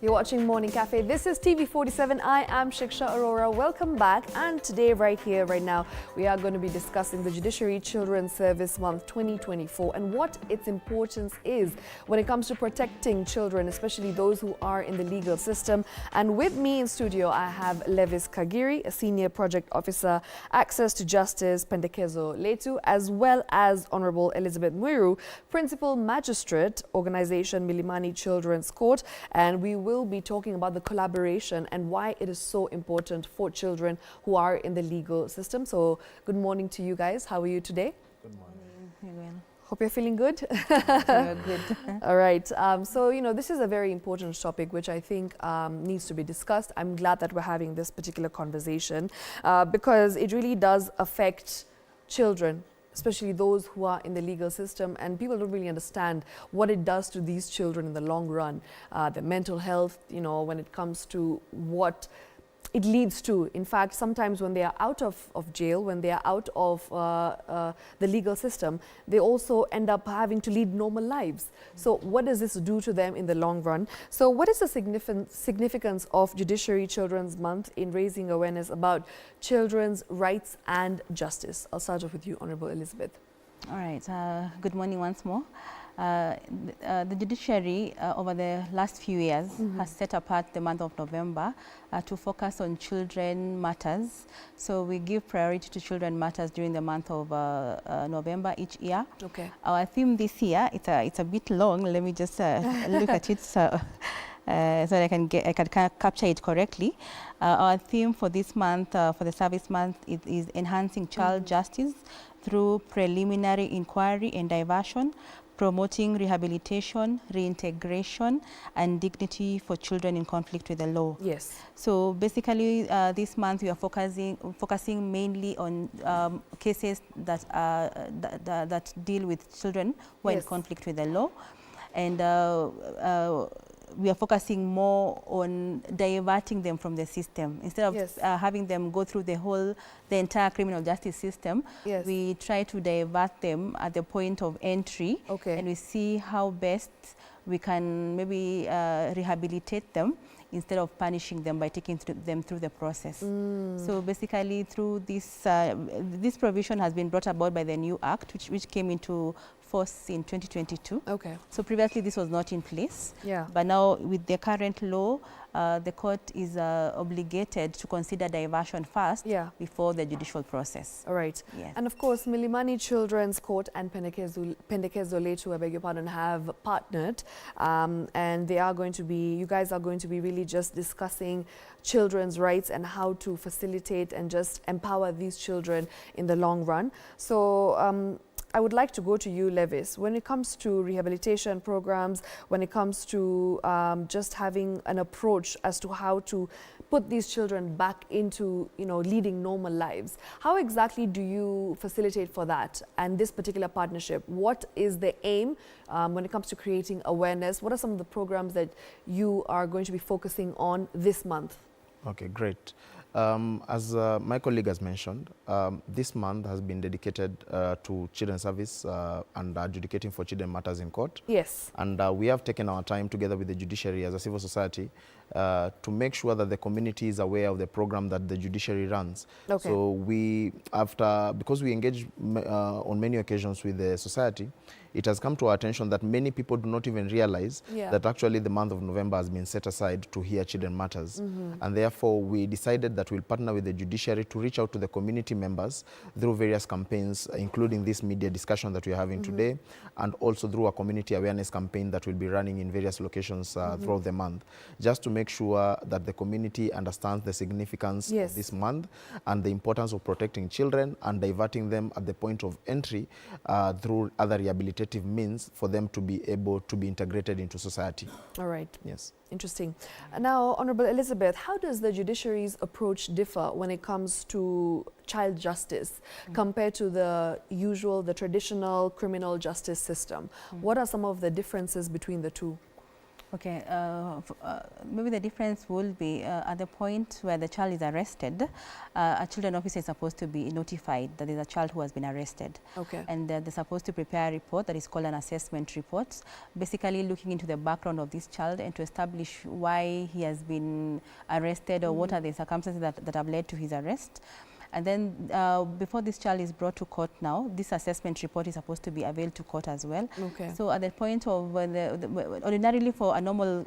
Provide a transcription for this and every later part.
You're watching Morning Cafe. This is TV47. I am Shiksha Arora. Welcome back. And today, right here, right now, we are going to be discussing the Judiciary Children's Service Month 2024 and what its importance is when it comes to protecting children, especially those who are in the legal system. And with me in studio, I have Levis Kagiri, a Senior Project Officer, Access to Justice, Pendekezo Letu, as well as Honorable Elizabeth Mwiru, Principal Magistrate, Organization Milimani Children's Court. And we will be talking about the collaboration and why it is so important for children who are in the legal system. So good morning to you guys. How are you today? Good morning. Hope you're feeling good. We're good. All right. So, this is a very important topic which I think needs to be discussed. I'm glad that we're having this particular conversation because it really does affect children, especially those who are in the legal system, and people don't really understand what it does to these children in the long run. Their mental health, when it comes to what it leads to. In fact, sometimes when they are out of jail, when they are out of the legal system, they also end up having to lead normal lives. So what does this do to them in the long run? So what is the significance of Judiciary Children's Month in raising awareness about children's rights and justice? I'll start off with you, Honorable Elizabeth. All right. Good morning once more. The Judiciary over the last few years has set apart the month of November to focus on children matters. So we give priority to children matters during the month of November each year. Okay. Our theme this year, it's a bit long. Let me just look at it so that I can capture it correctly. Our theme for this month, for the service month, is enhancing child justice through preliminary inquiry and diversion, promoting rehabilitation, reintegration, and dignity for children in conflict with the law. Yes. So basically, this month we are focusing mainly on cases that that deal with children who are in conflict with the law, and we are focusing more on diverting them from the system. Instead of having them go through the entire criminal justice system, we try to divert them at the point of entry, and we see how best we can maybe rehabilitate them instead of punishing them by taking them through the process. So basically, through this, this provision has been brought about by the new act, which came into force in 2022. Okay. So previously this was not in place. Yeah. But now with the current law, the court is obligated to consider diversion first before the judicial process. All right. Yes. And of course, Milimani Children's Court and Pendekezo Letu, I beg your pardon, have partnered, and they are going to be, you guys are going to be really just discussing children's rights and how to facilitate and just empower these children in the long run. So I would like to go to you, Levis. When it comes to rehabilitation programs, when it comes to just having an approach as to how to put these children back into, leading normal lives, how exactly do you facilitate for that and this particular partnership? What is the aim when it comes to creating awareness? What are some of the programs that you are going to be focusing on this month? Okay, great. As my colleague has mentioned, this month has been dedicated to children's service and adjudicating for children matters in court. Yes. And we have taken our time together with the judiciary as a civil society to make sure that the community is aware of the program that the judiciary runs. Okay. So because we engage on many occasions with the society, it has come to our attention that many people do not even realize that actually the month of November has been set aside to hear children matters. And therefore, we decided that we'll partner with the judiciary to reach out to the community members through various campaigns, including this media discussion that we're having today, and also through a community awareness campaign that we'll be running in various locations throughout the month, just to make sure that the community understands the significance of this month and the importance of protecting children and diverting them at the point of entry through other rehabilitation means for them to be able to be integrated into society. All right. Yes. Interesting. Now, Honorable Elizabeth, how does the judiciary's approach differ when it comes to child justice compared to the traditional criminal justice system? What are some of the differences between the two? Okay, maybe the difference will be at the point where the child is arrested, a children officer is supposed to be notified that there is a child who has been arrested. Okay. And they're supposed to prepare a report that is called an assessment report, basically looking into the background of this child and to establish why he has been arrested or what are the circumstances that have led to his arrest. And then before this child is brought to court now, this assessment report is supposed to be availed to court as well. Okay. So at the point of when ordinarily for a normal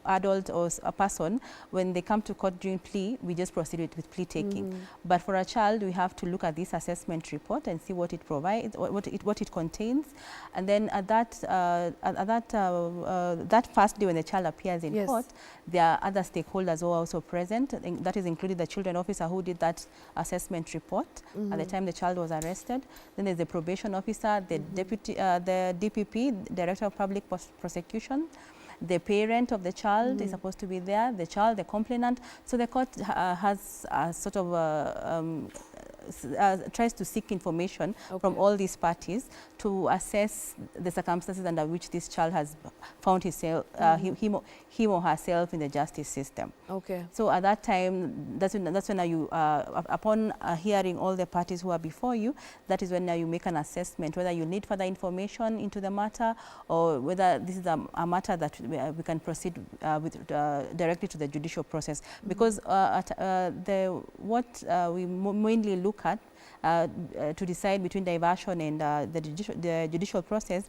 adult or a person, when they come to court during plea, we just proceed with plea taking. But for a child, we have to look at this assessment report and see what it provides, what it contains. And then at that that first day when the child appears in court, there are other stakeholders who are also present. And that is included the children officer who did that assessment report at the time the child was arrested. Then there's the probation officer, the deputy, the DPP, Director of Public Prosecution. The parent of the child is supposed to be there, the child, the complainant. So the court has sort of tries to seek information from all these parties to assess the circumstances under which this child has found himself, him or herself in the justice system. Okay. So at that time, that's when you, upon hearing all the parties who are before you, that is when you make an assessment whether you need further information into the matter or whether this is a matter that we can proceed with directly to the judicial process. Because what we mainly look at to decide between diversion and the judicial process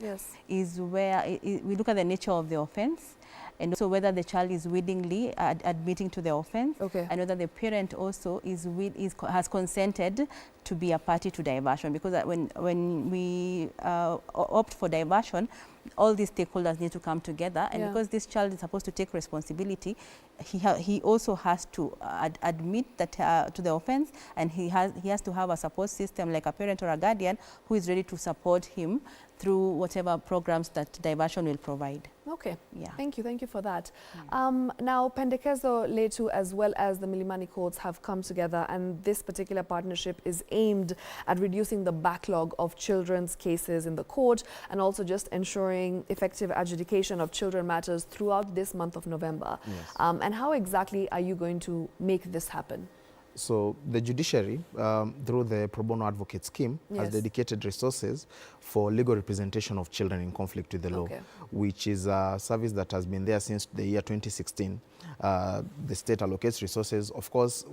is where we look at the nature of the offense and also whether the child is willingly admitting to the offense and whether the parent also has consented to be a party to diversion. Because when we opt for diversion, all these stakeholders need to come together, and because this child is supposed to take responsibility, he also has to admit that to the offense, and he has to have a support system like a parent or a guardian who is ready to support him through whatever programs that diversion will provide. Okay. Yeah. Thank you for that. Now, Pendekezo, Letu, as well as the Milimani courts have come together, and this particular partnership is aimed at reducing the backlog of children's cases in the court and also just ensuring effective adjudication of children matters throughout this month of November. Yes. And how exactly are you going to make this happen? So the judiciary, through the Pro Bono Advocate Scheme, has dedicated resources for legal representation of children in conflict with the law, which is a service that has been there since the year 2016. The state allocates resources. Of course,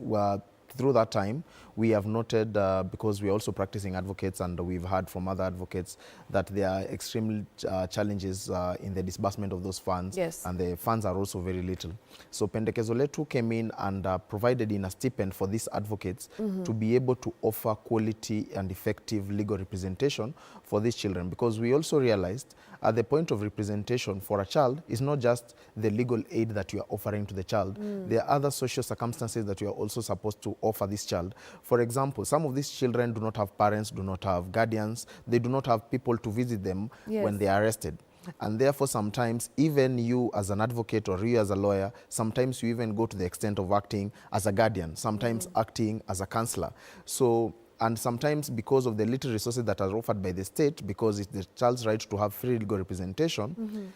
through that time, we have noted, because we are also practicing advocates and we've heard from other advocates that there are extreme challenges in the disbursement of those funds, and the funds are also very little. So Pendekezo Letu came in and provided in a stipend for these advocates to be able to offer quality and effective legal representation for these children, because we also realized at the point of representation for a child is not just the legal aid that you are offering to the child. There are other social circumstances that you are also supposed to offer this child. For example, some of these children do not have parents, do not have guardians, they do not have people to visit them when they are arrested. And therefore, sometimes even you as an advocate or you as a lawyer, sometimes you even go to the extent of acting as a guardian, sometimes acting as a counselor. So, and sometimes because of the little resources that are offered by the state, because it's the child's right to have free legal representation,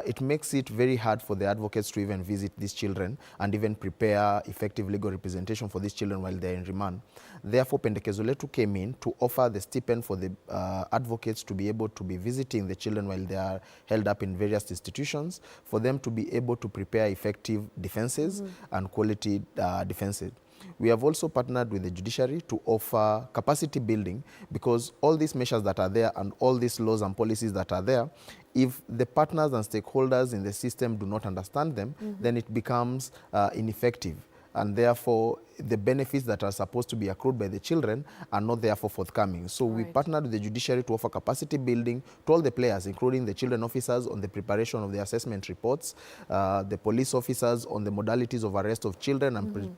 it makes it very hard for the advocates to even visit these children and even prepare effective legal representation for these children while they're in remand. Therefore, Pendekezo Letu came in to offer the stipend for the advocates to be able to be visiting the children while they are held up in various institutions, for them to be able to prepare effective defenses and quality defenses. We have also partnered with the judiciary to offer capacity building, because all these measures that are there and all these laws and policies that are there, if the partners and stakeholders in the system do not understand them, then it becomes ineffective. And therefore, the benefits that are supposed to be accrued by the children are not therefore forthcoming. So we partnered with the judiciary to offer capacity building to all the players, including the children officers on the preparation of the assessment reports, the police officers on the modalities of arrest of children and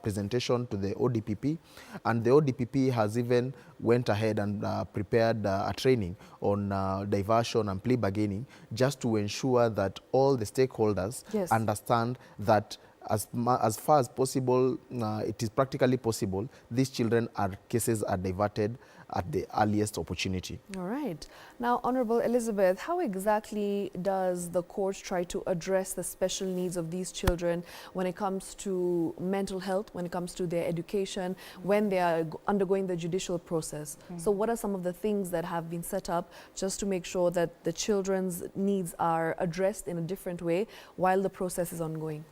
presentation to the ODPP. And the ODPP has even went ahead and prepared a training on diversion and plea bargaining, just to ensure that all the stakeholders understand that as far as possible, it is practically possible, these children cases are diverted at the earliest opportunity. All right. Now, Honorable Elizabeth, how exactly does the court try to address the special needs of these children when it comes to mental health, when it comes to their education, when they are undergoing the judicial process? So what are some of the things that have been set up just to make sure that the children's needs are addressed in a different way while the process is ongoing?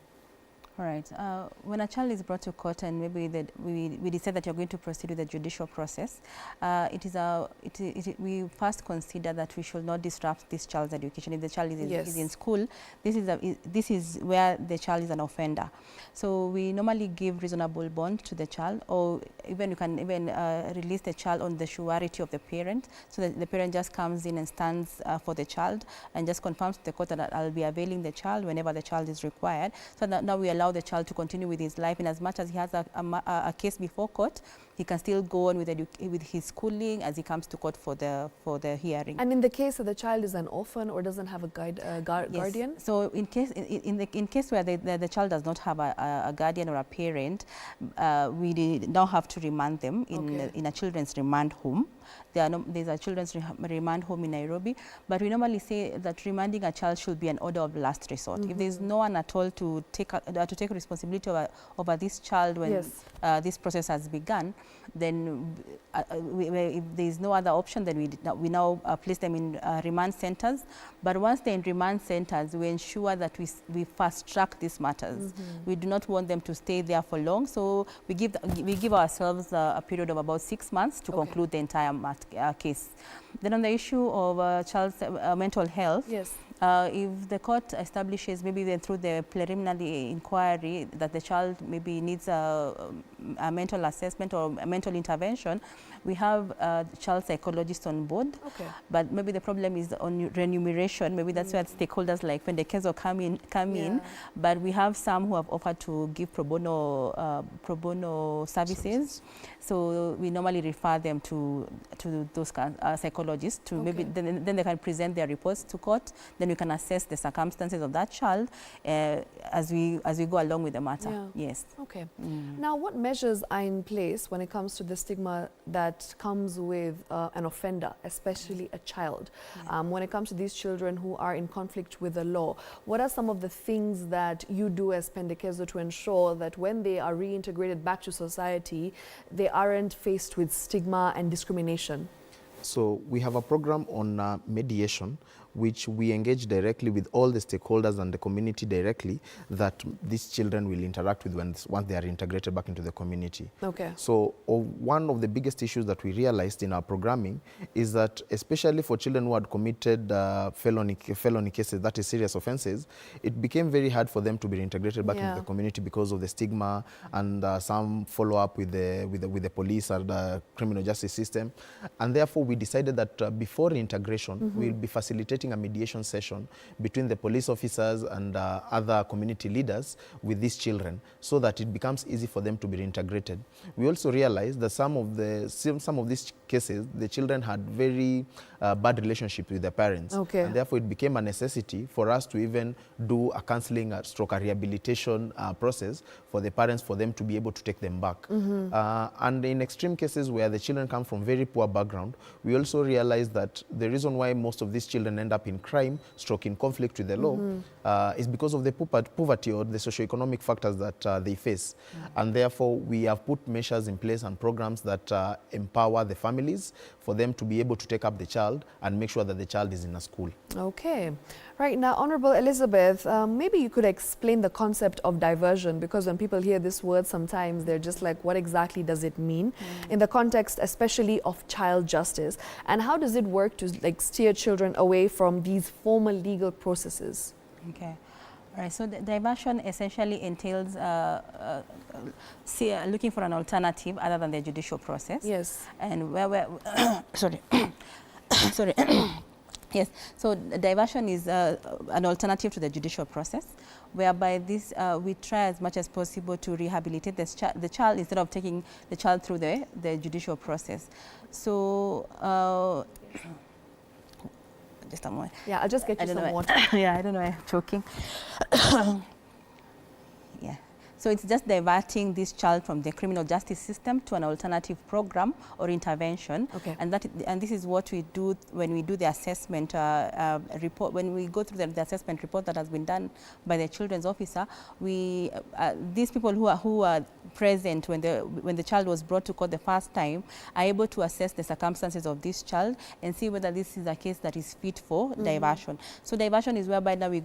All right. When a child is brought to court and maybe we decide that you're going to proceed with the judicial process, we first consider that we should not disrupt this child's education. If the child is in school, this is where the child is an offender. So we normally give reasonable bond to the child, or even you can even release the child on the surety of the parent, so that the parent just comes in and stands for the child and just confirms to the court that I'll be availing the child whenever the child is required. So that now we allow the child to continue with his life, and as much as he has a case before court, he can still go on with his schooling as he comes to court for the hearing. And in the case that the child is an orphan or doesn't have a guardian? So in case where the child does not have a guardian or a parent, we now have to remand them in a children's remand home. There's a children's remand home in Nairobi, but we normally say that remanding a child should be an order of last resort. If there's no one at all to take responsibility over this child when this process has begun, then if there's no other option, then we now place them in remand centers. But once they're in remand centers, we ensure that we fast track these matters. We do not want them to stay there for long, so we give ourselves a period of about 6 months to conclude the entire case. Then on the issue of child's mental health, if the court establishes, maybe then through the preliminary inquiry, that the child maybe needs a mental assessment or a mental intervention, we have a child psychologist on board. But maybe the problem is on remuneration. Maybe that's where stakeholders like when the Kenzo come in. But we have some who have offered to give pro bono services. So we normally refer them to those psychologists to maybe then they can present their reports to court. Then we can assess the circumstances of that child as we go along with the matter. Yes. Okay. Now, what measures are in place when it comes to the stigma that comes with an offender, especially a child? When it comes to these children who are in conflict with the law, what are some of the things that you do as Pendekezo to ensure that when they are reintegrated back to society, they aren't faced with stigma and discrimination? So we have a program on mediation, which we engage directly with all the stakeholders and the community directly, that these children will interact with once they are integrated back into the community. So one of the biggest issues that we realized in our programming is that, especially for children who had committed felony cases, that is serious offenses, it became very hard for them to be reintegrated back into the community because of the stigma and some follow-up with the police or the criminal justice system. And therefore, we decided that before reintegration, we'll be facilitating a mediation session between the police officers and other community leaders with these children, so that it becomes easy for them to be reintegrated. We also realized that some of these cases, the children had very bad relationships with their parents, and therefore it became a necessity for us to even do a counseling stroke a rehabilitation process for the parents, for them to be able to take them back. And in extreme cases where the children come from very poor background, we also realized that the reason why most of these children end up in crime, stroke in conflict with the law, is because of the poverty or the socioeconomic factors that they face. And therefore, we have put measures in place and programs that empower the families for them to be able to take up the child and make sure that the child is in a school. Okay. Right now, Honorable Elizabeth, maybe you could explain the concept of diversion, because when people hear this word, sometimes they're just like, what exactly does it mean in the context, especially of child justice? And how does it work to steer children away from these formal legal processes? Okay. All right. So the diversion essentially entails looking for an alternative other than the judicial process. Yes. And where we're sorry. Yes, so diversion is an alternative to the judicial process, whereby this we try as much as possible to rehabilitate the child instead of taking the child through the judicial process. So just a moment. Yeah, I'll just get you some water. Yeah, I don't know, I'm choking. Yeah. So it's just diverting this child from the criminal justice system to an alternative program or intervention. Okay. And this is what we do when we do the assessment report. When we go through the assessment report that has been done by the children's officer, we these people who are present when the child was brought to court the first time are able to assess the circumstances of this child and see whether this is a case that is fit for diversion. So diversion is whereby now we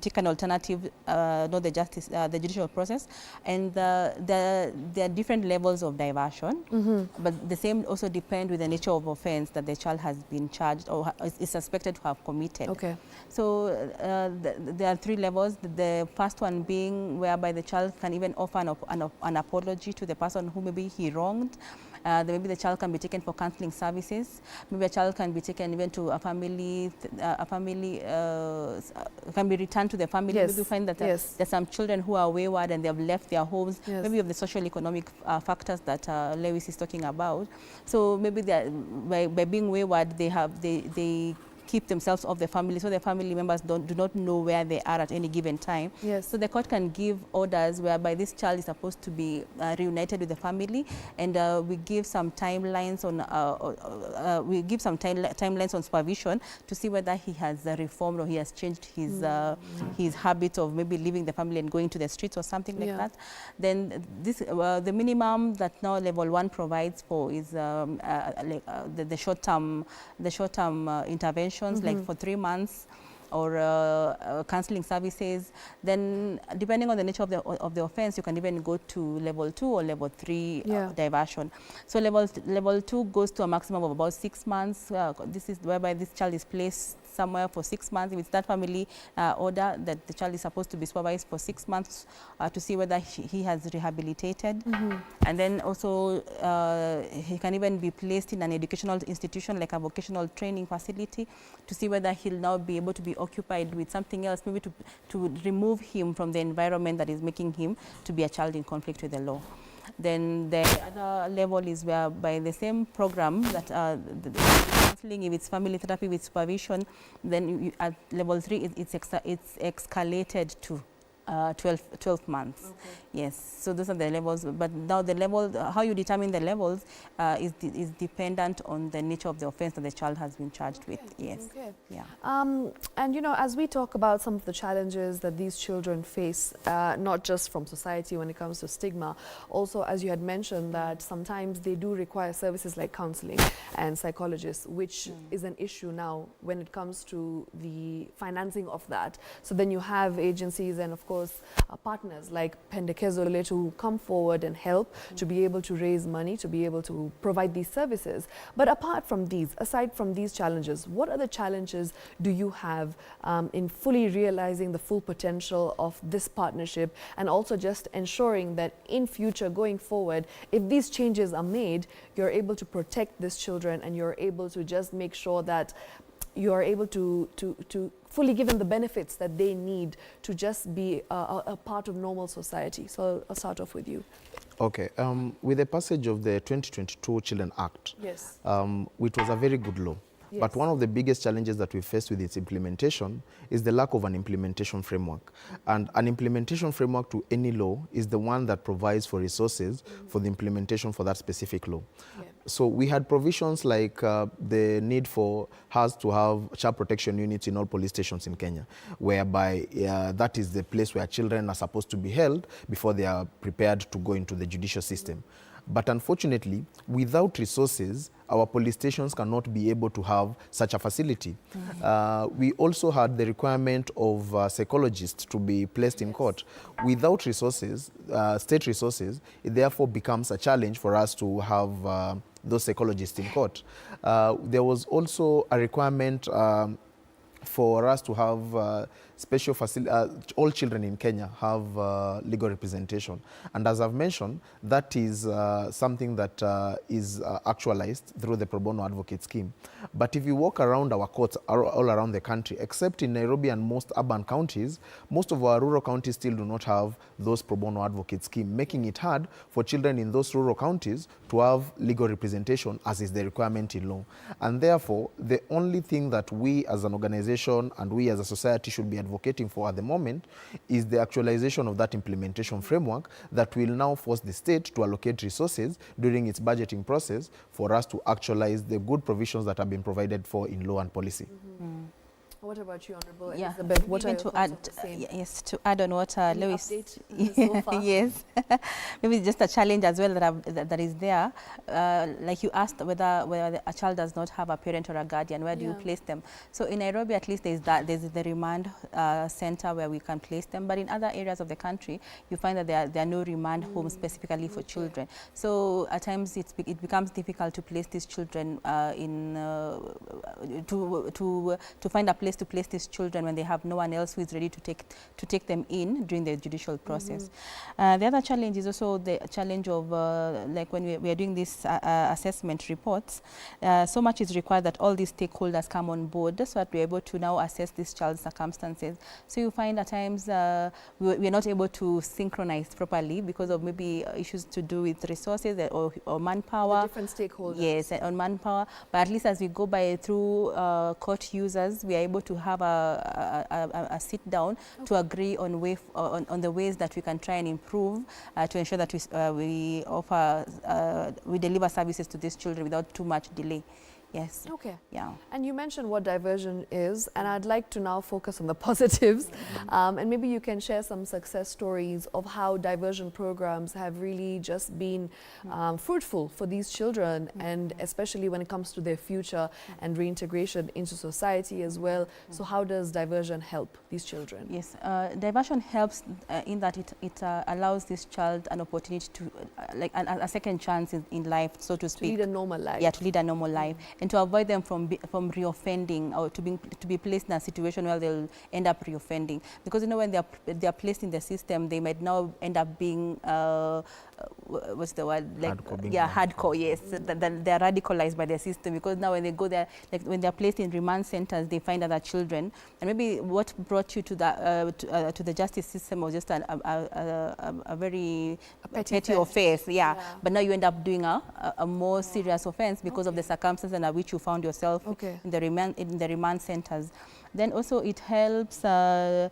take an alternative, not the judicial process, and there are different levels of diversion, but the same also depend with the nature of offense that the child has been charged or is suspected to have committed. Okay. So there are 3 levels. The first one being whereby the child can even offer an apology to the person who maybe he wronged. Maybe the child can be taken for counseling services. Maybe a child can be taken even to a family can be returned to the family. Yes. Maybe you find that there's some children who are wayward and they have left their homes. Yes. Maybe of the social economic factors that Lewis is talking about. So maybe by being wayward, they keep themselves off the family, so the family members do not know where they are at any given time. Yes. So the court can give orders whereby this child is supposed to be reunited with the family, and we give some timelines on timelines on supervision to see whether he has reformed or he has changed his habit of maybe leaving the family and going to the streets or something like that. Then this the minimum that now level 1 provides for is the short-term intervention. Like for 3 months, or counseling services. Then depending on the nature of the offense, you can even go to level 2 or level 3 diversion. So level 2 goes to a maximum of about 6 months. This is whereby this child is placed somewhere for 6 months. If it's that family order that the child is supposed to be supervised for 6 months to see whether he has rehabilitated. And then also he can even be placed in an educational institution like a vocational training facility to see whether he'll now be able to be occupied with something else, maybe to remove him from the environment that is making him to be a child in conflict with the law. Then the other level is where by the same program that the counseling, if it's family therapy with supervision, then at level 3 it's escalated to 12 months. Okay. Yes, so those are the levels. But now the level, how you determine the levels is dependent on the nature of the offense that the child has been charged with. Yes. Okay. Yeah. And you know, as we talk about some of the challenges that these children face, not just from society when it comes to stigma, also as you had mentioned that sometimes they do require services like counseling and psychologists, which is an issue now when it comes to the financing of that. So then you have agencies and of course partners like Pendekezo to come forward and help to be able to raise money, to be able to provide these services. But apart from these, aside from these challenges, what other challenges do you have in fully realizing the full potential of this partnership, and also just ensuring that in future going forward, if these changes are made, you're able to protect these children and you're able to just make sure that you are able to fully give them the benefits that they need to just be a part of normal society? So I'll start off with you. Okay. With the passage of the 2022 Children Act, yes, which was a very good law, yes, but one of the biggest challenges that we faced with its implementation is the lack of an implementation framework. And an implementation framework to any law is the one that provides for resources for the implementation for that specific law. Yeah. So we had provisions like the need for us to have child protection units in all police stations in Kenya, whereby that is the place where children are supposed to be held before they are prepared to go into the judicial system. But unfortunately, without resources, our police stations cannot be able to have such a facility. We also had the requirement of psychologists to be placed in court. Without resources, state resources, it therefore becomes a challenge for us to have those psychologists in court. There was also a requirement for us to have special facility, all children in Kenya have legal representation. And as I've mentioned, that is something that is actualized through the Pro Bono Advocate Scheme. But if you walk around our courts all around the country, except in Nairobi and most urban counties, most of our rural counties still do not have those Pro Bono Advocate Scheme, making it hard for children in those rural counties to have legal representation, as is the requirement in law. And therefore, the only thing that we as an organization and we as a society should be advocating for at the moment is the actualization of that implementation framework that will now force the state to allocate resources during its budgeting process for us to actualize the good provisions that have been provided for in law and policy. What about you, Honorable Yeah, Elizabeth? What even are your to thoughts add, on the same? yes, to add on what Any Lois, update so far? yes, maybe just a challenge as well that is there. Like you asked whether a child does not have a parent or a guardian, where do you place them? So in Nairobi, at least there's the remand center where we can place them. But in other areas of the country, you find that there are no remand homes specifically for children. So at times it becomes difficult to place these children to find a place to place these children when they have no one else who is ready to take them in during the judicial process. The other challenge is also the challenge of like when we are doing these assessment reports, so much is required that all these stakeholders come on board so that we're able to now assess this child's circumstances. So you find at times we're not able to synchronize properly because of maybe issues to do with resources or manpower. The different stakeholders. Yes, on manpower. But at least as we go by through court users, we are able to have a sit down to agree on the ways that we can try and improve to ensure that we deliver services to these children without too much delay. Yes. Okay. Yeah. And you mentioned what diversion is, and I'd like to now focus on the positives. And maybe you can share some success stories of how diversion programs have really just been fruitful for these children, and especially when it comes to their future and reintegration into society as well. So how does diversion help these children? Yes, diversion helps in that it allows this child an opportunity to, like a second chance in life, so to speak. To lead a normal life. Yeah, to lead a normal life. And to avoid them from reoffending, or to be placed in a situation where they'll end up reoffending, because you know when they are placed in the system, they might now end up being what's the word, like hardcore. Yes, they are radicalized by the system, because now when they go there, like when they are placed in remand centers, they find other children, and maybe what brought you to the justice system was just a very petty offense. Yeah, but now you end up doing a more serious offense because of the circumstances under which you found yourself in the remand centers. Then also it helps, it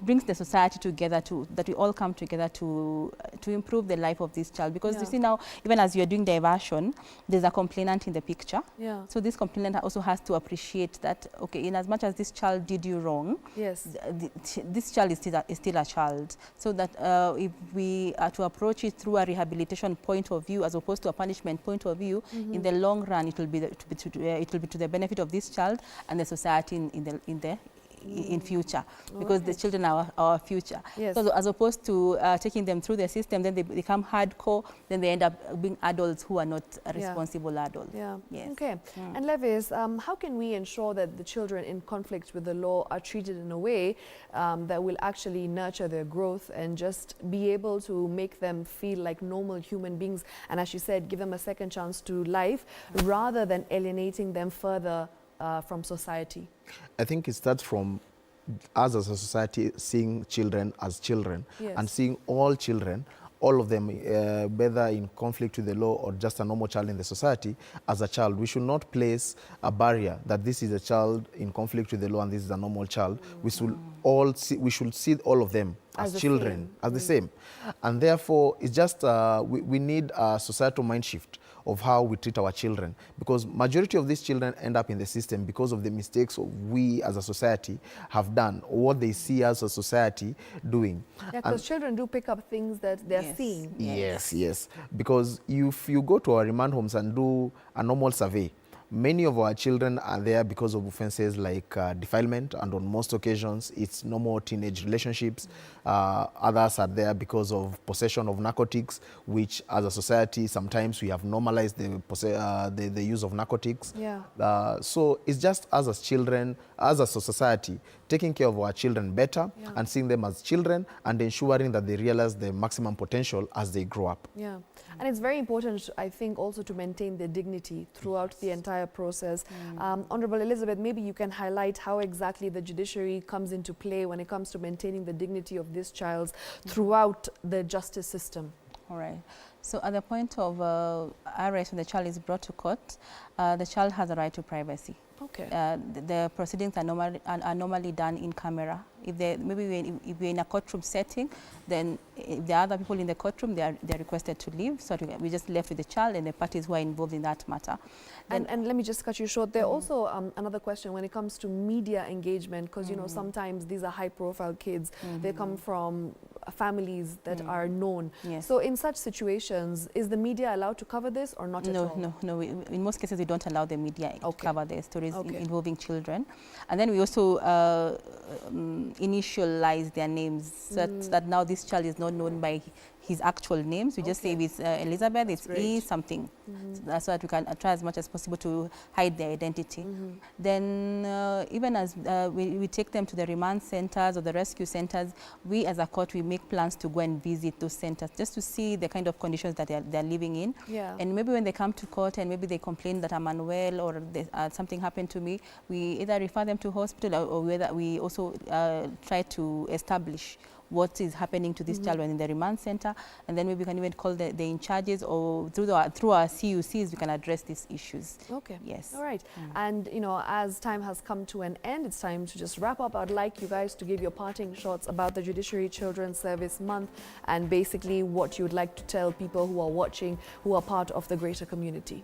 brings the society together that we all come together to improve the life of this child. Because you see now, even as you're doing diversion, there's a complainant in the picture. Yeah. So this complainant also has to appreciate that, okay, in as much as this child did you wrong, this child is still a child. So that if we are to approach it through a rehabilitation point of view as opposed to a punishment point of view, in the long run it will be to the benefit of this child and the society in future, because the children are our future. Yes. So as opposed to taking them through the system, then they become hardcore, then they end up being adults who are not responsible adults. Yeah. Yes. Okay. And Levis, how can we ensure that the children in conflict with the law are treated in a way that will actually nurture their growth and just be able to make them feel like normal human beings, and as you said, give them a second chance to life rather than alienating them further from society? I think it starts from us as a society seeing children as children, and seeing all children, all of them, whether in conflict with the law or just a normal child in the society, as a child. We should not place a barrier that this is a child in conflict with the law and this is a normal child. We should see all of them as children, as the same. And therefore, it's just, we need a societal mind shift of how we treat our children, because majority of these children end up in the system because of the mistakes we as a society have done, or what they see as a society doing. Yeah, because children do pick up things that they're seeing. Yes. Because if you go to our remand homes and do a normal survey, many of our children are there because of offenses like defilement, and on most occasions it's normal teenage relationships. Others are there because of possession of narcotics, which as a society sometimes we have normalized the use of narcotics. So it's just us as children, as a society, taking care of our children better and seeing them as children and ensuring that they realize their maximum potential as they grow up. Yeah. And it's very important, I think, also to maintain their dignity throughout the entire process. Honorable Elizabeth, maybe you can highlight how exactly the judiciary comes into play when it comes to maintaining the dignity of this child throughout the justice system. All right. So at the point of arrest, when the child is brought to court, the child has a right to privacy. Okay. The proceedings are normally done in camera. If if we're in a courtroom setting, then if there are other people in the courtroom, they're requested to leave. So we just left with the child and the parties who are involved in that matter. And let me just cut you short. There also another question when it comes to media engagement, because you know sometimes these are high-profile kids. They come from families that are known. Yes. So in such situations, is the media allowed to cover this or not at all? No. In most cases, we don't allow the media to cover the stories involving children. And then we also initialize their names so that now this child is not known by his actual names. We just say if it's Elizabeth, it's E something. So that we can try as much as possible to hide their identity. Then even as we take them to the remand centers or the rescue centers, we as a court, we make plans to go and visit those centers just to see the kind of conditions that they're living in. Yeah. And maybe when they come to court and maybe they complain that I'm unwell or something happened to me, we either refer them to hospital or we also try to establish what is happening to this child when in the remand center, and then maybe we can even call the in charges, or through our CUCs we can address these issues. Okay. Yes. All right. And you know, as time has come to an end, it's time to just wrap up. I'd like you guys to give your parting shots about the Judiciary Children's Service Month and basically what you would like to tell people who are watching, who are part of the greater community.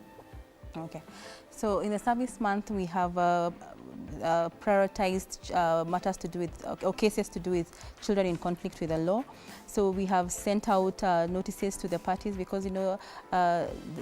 Okay. So in the service month, we have prioritized matters to do with, or cases to do with children in conflict with the law. So we have sent out notices to the parties because, you know,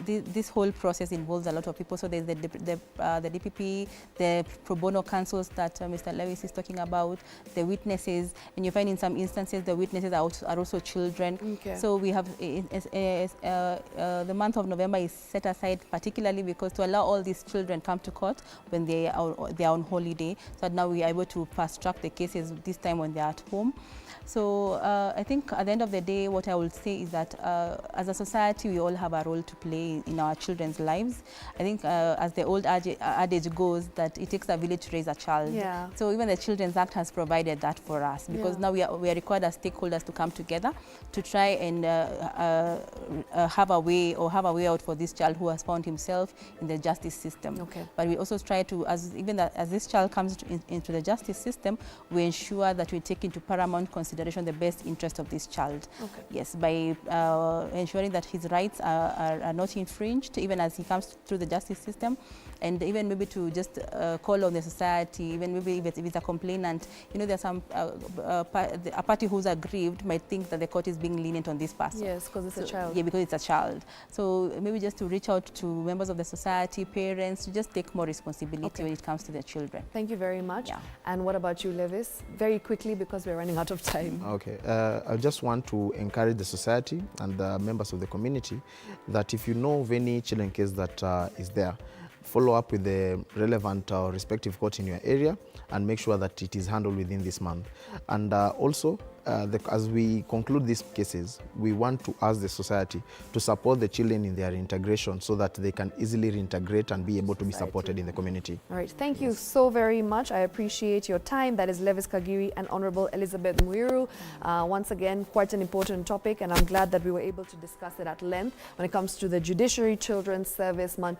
this whole process involves a lot of people. So there's the DPP, the pro bono councils that Mr. Lewis is talking about, the witnesses, and you find in some instances the witnesses are also children. Okay. So we have, the month of November is set aside particularly because to allow all these children come to court when they are on holiday, so that now we are able to fast track the cases this time when they're at home. So I think at the end of the day, what I will say is that as a society, we all have a role to play in our children's lives. I think as the old adage goes, that it takes a village to raise a child. Yeah. So even the Children's Act has provided that for us, because now we are required as stakeholders to come together to try and have a way out for this child who has found himself in the justice system. Okay. But we also try to, as this child comes into the justice system, we ensure that we take into paramount consideration the best interest of this child. Okay. Yes, by ensuring that his rights are not infringed even as he comes through the justice system, and even maybe to just call on the society, even maybe if it's a complainant, you know, there's some a party who's aggrieved might think that the court is being lenient on this person. Yes, because it's a child. Yeah, because it's a child. So maybe just to reach out to members of the society, parents, to just take more responsibility when it comes to their children. Thank you very much. Yeah. And what about you, Lewis? Very quickly, because we're running out of time. Okay. I just want to encourage the society and the members of the community that if you know of any children case that is there, follow up with the relevant or respective court in your area and make sure that it is handled within this month. And also, as we conclude these cases, we want to ask the society to support the children in their integration so that they can easily reintegrate and be able to be supported in the community. All right, thank you so very much. I appreciate your time. That is Lewis Kagiri and Honorable Elizabeth Muiru. Once again, quite an important topic, and I'm glad that we were able to discuss it at length when it comes to the Judiciary Children's Service Month